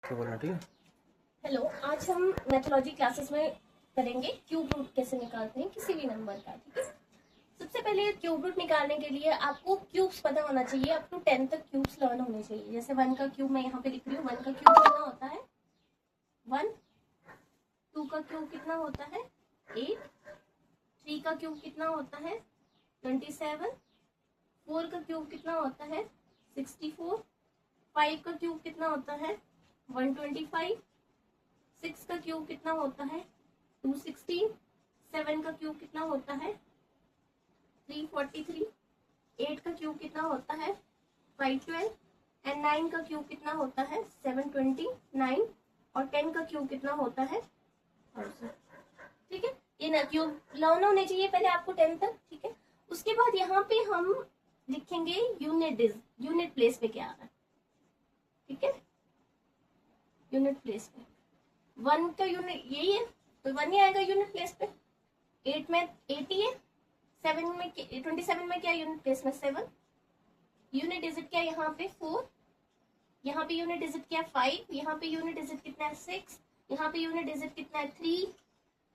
बोलना, ठीक है। हेलो, आज हम मैथोलॉजी क्लासेस में करेंगे क्यूब रूट कैसे निकालते हैं किसी भी नंबर का। ठीक है, सबसे पहले क्यूब रूट निकालने के लिए आपको क्यूब्स पता होना चाहिए। अप टू 10 तक क्यूब्स लर्न होने चाहिए। जैसे 1 का क्यूब मैं यहाँ पे लिख रही हूँ। 1 का क्यूब कितना होता है 1, 2 का क्यूब कितना होता है 8, 3 का क्यूब कितना होता है 27, 4 का क्यूब कितना होता है 64, 5 का क्यूब कितना होता है 125, 6 का क्यूब कितना होता है 216, 7 का क्यूब कितना होता है 343, 8 का क्यूब कितना होता है 512 एंड 9 का क्यूब कितना होता है 729 और 10 का क्यूब कितना होता है 1000। ठीक है, ये ना क्यूब लर्न होने चाहिए पहले आपको 10 तक। ठीक है, उसके बाद यहाँ पे हम लिखेंगे यूनिट प्लेस पे क्या आ रहा है। ठीक है, यूनिट प्लेस पे 1 का यूनिट यही है तो 1 ही आएगा यूनिट प्लेस पे। 8 में 80 है, 7 में 27 में क्या यूनिट प्लेस में 7, यूनिट डिजिट क्या यहाँ पे 4, यहाँ पे यूनिट डिजिट क्या 5, यहाँ पे यूनिट डिजिट कितना है 6, यहाँ पे यूनिट डिजिट कितना है 3,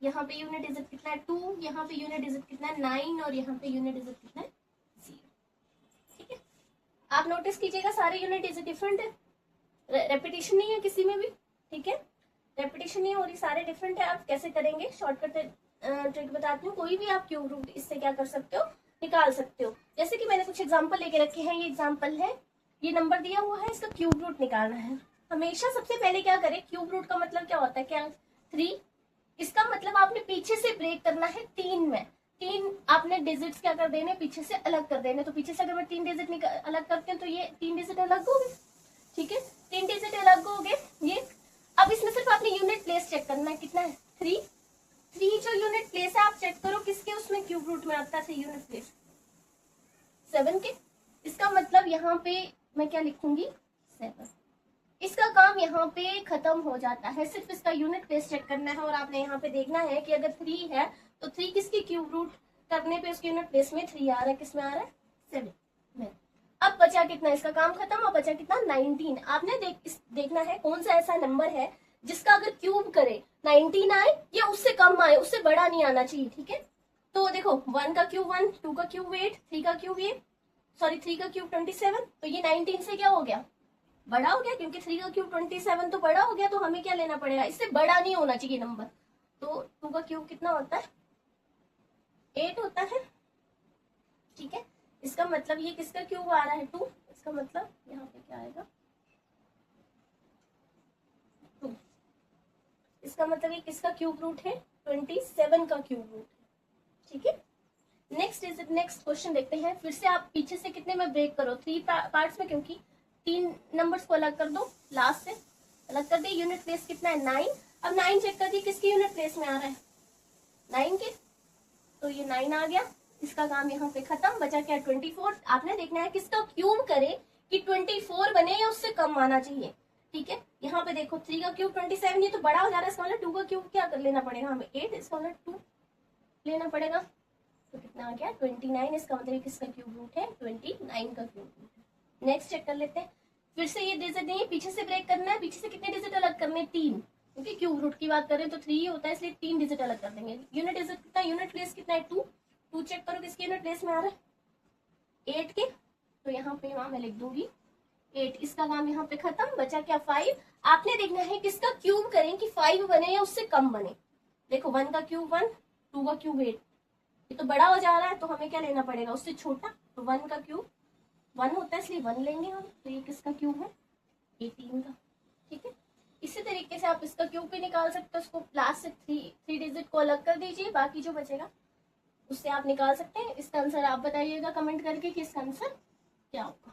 यहाँ पे यूनिट डिजिट कितना है 2, यहाँ पे यूनिट डिजिट कितना है 9 और यहाँ पे यूनिट डिजिट कितना है 0। ठीक है, आप नोटिस कीजिएगा सारे यूनिट डिजिट डिफरेंट है, रेपिटेशन नहीं है किसी में भी। ठीक है, रेपिटेशन नहीं हो रही, सारे डिफरेंट है। आप कैसे करेंगे, शॉर्टकट ट्रिक बताती हूँ। कोई भी आप क्यूब रूट इससे क्या कर सकते हो, निकाल सकते हो। जैसे कि मैंने कुछ एग्जांपल लेके रखे हैं। ये एग्जांपल है, ये नंबर दिया हुआ है, इसका क्यूब रूट निकालना है। हमेशा सबसे पहले क्या करें, क्यूब रूट का मतलब क्या होता है, क्या 3। इसका मतलब आपने पीछे से ब्रेक करना है 3 में। 3 आपने डिजिट्स क्या कर देने, पीछे से अलग कर देने। तो पीछे से अगर मैं 3 डिजिट अलग करती हूँ तो ये 3 डिजिट अलग हो गए। ठीक है, 3 डिजिट अलग हो गए ये। अब इसमें सिर्फ आपने यूनिट प्लेस चेक करना है, कितना है 3 जो यूनिट प्लेस है आप चेक करो किसके उसमें क्यूब रूट में आता है यूनिट प्लेस 7 के। इसका मतलब यहाँ पे मैं क्या लिखूंगी 7। इसका काम यहाँ पे खत्म हो जाता है, सिर्फ इसका यूनिट प्लेस चेक करना है। और आपने यहाँ पे देखना है कि अगर 3 है तो 3 किसकी क्यूब रूट करने पे उसके यूनिट प्लेस में 3 आ रहा है, किसमें आ रहा है 7 में। अब बचा कितना, इसका काम खत्म। अब बचा कितना 19। आपने देखना है कौन सा ऐसा नंबर है जिसका अगर क्यूब करे 19 आए या उससे कम आए, उससे बड़ा नहीं आना चाहिए। ठीक है, तो देखो 1 का क्यूब 1, 2 का क्यूब 8, 3 का क्यूब 3 का क्यूब 27। तो ये 19 से क्या हो गया, बड़ा हो गया, क्योंकि 3 का क्यूब 27 तो बड़ा हो गया। तो हमें क्या लेना पड़ेगा, इससे बड़ा नहीं होना चाहिए नंबर। तो 2 का क्यूब कितना होता है 8 होता है। ठीक है, इसका मतलब ये किसका क्यूब आ रहा है 2। इसका मतलब यहाँ पे क्या आएगा 2। इसका मतलब ये किसका क्यूब रूट है 27 का क्यूब रूट है। ठीक है, नेक्स्ट क्वेश्चन देखते हैं। फिर से आप पीछे से कितने में ब्रेक करो 3 पार्ट्स में, क्योंकि 3 नंबर्स को अलग कर दो, लास्ट से अलग कर दे। यूनिट प्लेस कितना है 9। अब 9 चेक कर दी किसकी यूनिट प्लेस में आ रहा है 9 के, तो ये 9 आ गया। इसका काम यहाँ पे खत्म। बचा क्या 24। आपने देखना है किसका क्यूब करे कि 24 बने या उससे कम आना चाहिए। ठीक है, यहाँ पे देखो 3 का क्यूब 27, ये तो बड़ा हो जा रहा है। इसका मतलब 2 का क्यूब क्या कर लेना पड़ेगा हमें 8, इसका मतलब 2 लेना पड़ेगा। तो कितना आ गया 29। इसका मतलब किसका क्यूब रूट है 29 का क्यूब रूट है। नेक्स्ट चेक कर लेते हैं। फिर से ये डिजिट नहीं, पीछे से ब्रेक करना है। पीछे से कितने डिजिट अलग करने 3, क्योंकि क्यूब रूट की बात करें तो 3 होता है, इसलिए 3 डिजिट अलग कर देंगे। यूनिट डिजिट कितना, यूनिट प्लेस कितना है 2 चेक करो किसके यूनिट प्लेस में आ रहा है 8 के। तो यहाँ पे मैं लिख दूंगी 8। इसका काम यहाँ पे खत्म। बचा क्या 5। आपने देखना है किसका क्यूब करें कि 5 बने या उससे कम बने। देखो 1 का क्यूब 1, 2 का क्यूब 8, ये तो बड़ा हो जा रहा है। तो हमें क्या लेना पड़ेगा उससे छोटा। तो 1 का क्यूब 1 होता है, इसलिए 1 लेंगे हम। तो ये किसका क्यूब है 18 का। ठीक है, इसी तरीके से आप इसका क्यूब भी निकाल सकते हो। उसको लास्ट से 3 डिजिट को अलग कर दीजिए, बाकी जो बचेगा उससे आप निकाल सकते हैं। इसका आंसर आप बताइएगा कमेंट करके कि इसका आंसर क्या होगा।